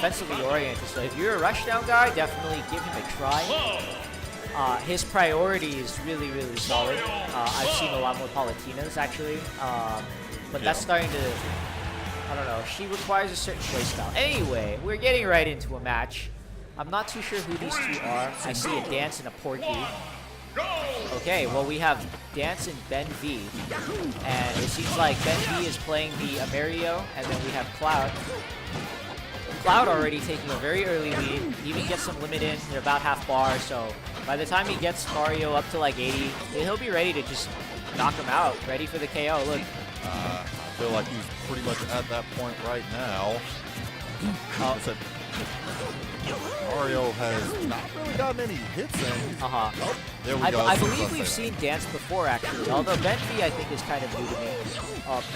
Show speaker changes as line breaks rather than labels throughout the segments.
defensively oriented. So if you're a rushdown guy, definitely give him a try. His priority is really, really solid. I've seen a lot more Palutinas actually, but that's starting to, I don't know, she requires a certain playstyle. Anyway, we're getting right into a match. I'm not too sure who these two are. I see a Dance and a Porky. Okay, well we have Dance and Bennv, and it seems like Bennv is playing the Amario, and then we have Cloud. Cloud already taking a very early lead, even gets some limit in, they're about half bar, so by the time he gets Mario up to like 80, he'll be ready to just knock him out, ready for the KO. Look.
I feel like he's pretty much at that point right now. Mario has not really gotten any hits in. Oh, there we go.
I believe we've seen Dance before, actually. Although Bennv, I think, is kind of new to me.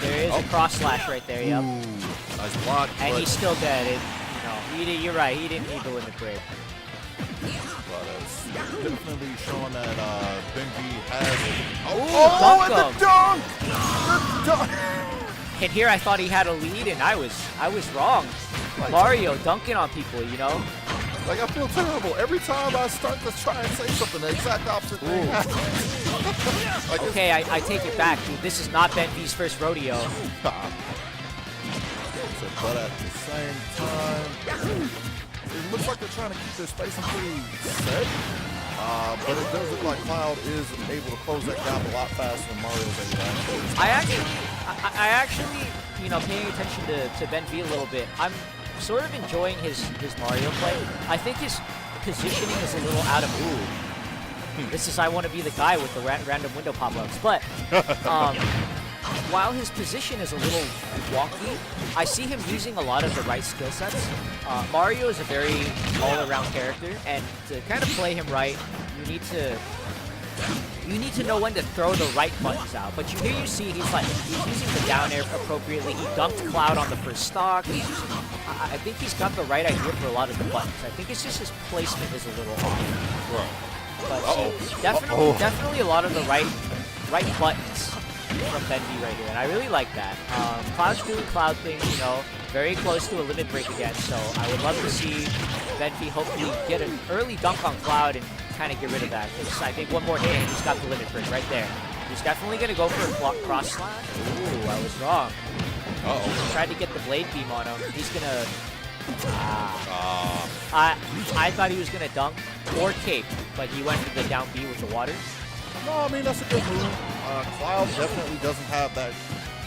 There is a cross slash right there. Yep.
Nice block.
And he's still dead. You're right. He didn't need the limit break.
But it's definitely showing that Bennv has.
And
the dunk!
And here I thought he had a lead, and I was wrong. Mario dunking on people, you know?
Like, I feel terrible. Every time I start to try and say something, the exact opposite thing happens. Like,
okay, I take it back, dude. This is not Bennv's first rodeo.
But at the same time, it looks like they're trying to keep their spacing pretty set. But it does look like Cloud is able to close that gap a lot faster than Mario's able to.
I actually, paying attention to Bennv a little bit, I'm sort of enjoying his Mario play. I think his positioning is a little out of This is I want to be the guy with the random window pop-ups. But while his position is a little wonky, I see him using a lot of the right skill sets. Mario is a very all-around character, and to kind of play him right, you need to know when to throw the right buttons out. But here you see he's using the down air appropriately. He dunked Cloud on the first stock. I think he's got the right idea for a lot of the buttons. I think it's just his placement is a little off.
Right.
But definitely a lot of the right buttons from Bennv right here, and I really like that. Cloud's doing Cloud things, very close to a limit break again, so I would love to see Bennv hopefully get an early dunk on Cloud and kind of get rid of that, because I think one more hit and he's got the limit break right there. He's definitely going to go for a cross slash. Ooh, I was wrong. Tried to get the blade beam on him. He's going to... I thought he was going to dunk or cape, but he went for the down B with the water.
No, I mean, that's a good move. Cloud definitely doesn't have that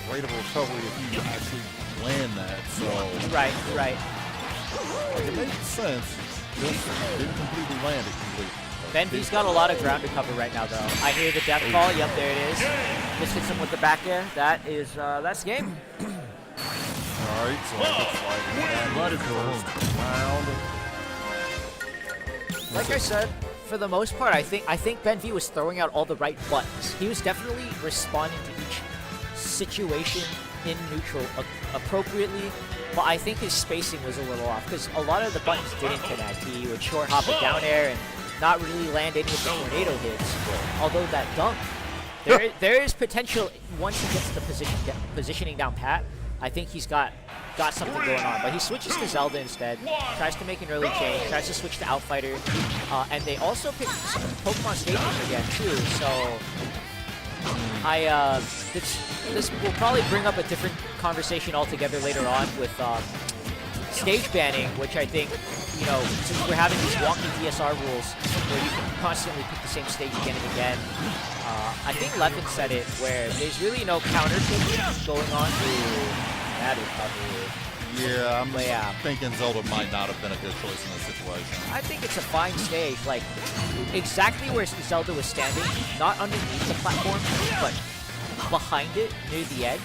great of a recovery if you actually land that, so...
Right.
Like, it makes sense. Just didn't completely land it completely.
Bennv's got a lot of ground to cover right now, though. I hear the death call. Yep, there it is. Just hits him with the back air. That's game.
All right, so it looks like that first round.
Like I said, for the most part, I think Bennv was throwing out all the right buttons. He was definitely responding to each situation in neutral appropriately, but I think his spacing was a little off because a lot of the buttons didn't connect. He would short hop a down air and not really land any of the tornado hits. Although that dunk, there is potential once he gets the positioning down pat. I think he's got something going on, but he switches to Zelda instead, tries to make an early change, tries to switch to Outfighter, and they also picked some Pokemon Stadium again too, so this will probably bring up a different conversation altogether later on with stage banning, which I think, since we're having these wonky DSR rules where you can constantly pick the same stage again and again, I think Levin said it, where there's really no counter picking going on. That is probably...
Yeah, I'm thinking Zelda might not have been a good choice in this situation.
I think it's a fine stage, like exactly where Zelda was standing, not underneath the platform, but behind it, near the edge,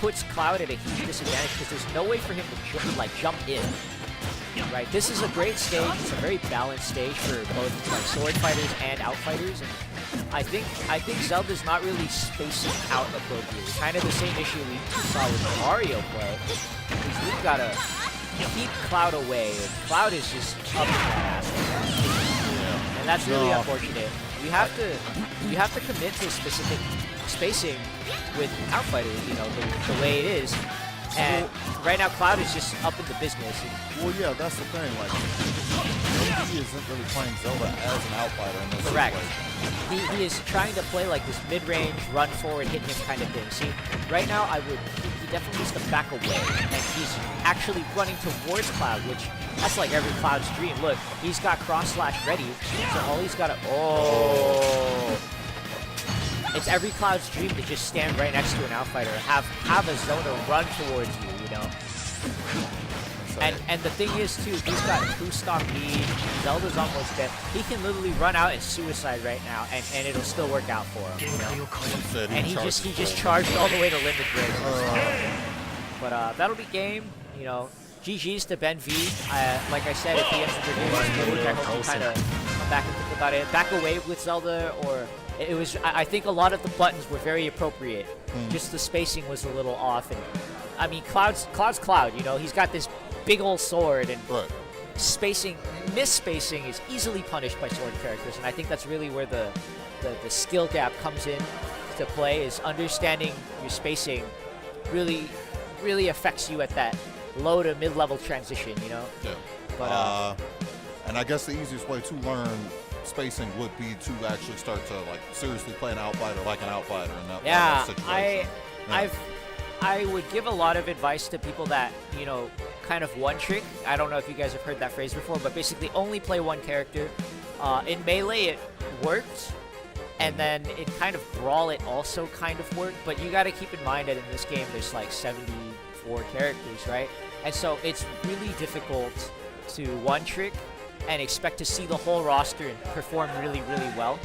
puts Cloud at a huge disadvantage because there's no way for him to jump in. Right, this is a great stage. It's a very balanced stage for both sword fighters and outfighters. And I think Zelda's not really spacing out appropriately. Kind of the same issue we saw with Mario play. He's really gotta keep Cloud away. Cloud is just up in that ass. And that's really unfortunate. You have to commit to specific spacing with outfighters, the way it is. And right now, Cloud is just up in the business.
Well, yeah, that's the thing. Like, he isn't really playing Zelda as an outsider in this
Correct.
situation.
He is trying to play like this mid-range, run forward, hit him kind of thing. See, right now, he definitely needs to back away. And he's actually running towards Cloud, which that's like every Cloud's dream. Look, he's got cross-slash ready, so all he's got to... Oh! It's every Cloud's dream to just stand right next to an outfighter, have a Zelda run towards you, you know? And the thing is, too, he's got 2-stock lead. Zelda's almost dead. He can literally run out and suicide right now, and it'll still work out for him, you know? And he just charged all the way to limit break. But that'll be game, you know. GG's to Bennv. Like I said, if he ends the game on stage, I hope he kind of come back and think about it. Back away with Zelda, or it was. I think a lot of the buttons were very appropriate. Just the spacing was a little off, and I mean, Cloud's Cloud. You know, he's got this big old sword, and misspacing is easily punished by sword characters, and I think that's really where the skill gap comes in to play. Is understanding your spacing really affects you at that low to mid-level transition, you know?
Yeah.
But,
and I guess the easiest way to learn spacing would be to actually start to like seriously play an outsider like an outsider in that situation.
I would give a lot of advice to people that, you know, kind of one trick. I don't know if you guys have heard that phrase before, but basically only play one character. In Melee, it worked, and then in kind of Brawl, it also kind of worked, but you got to keep in mind that in this game, there's like 74 characters, right? And so it's really difficult to one trick and expect to see the whole roster and perform really, really well.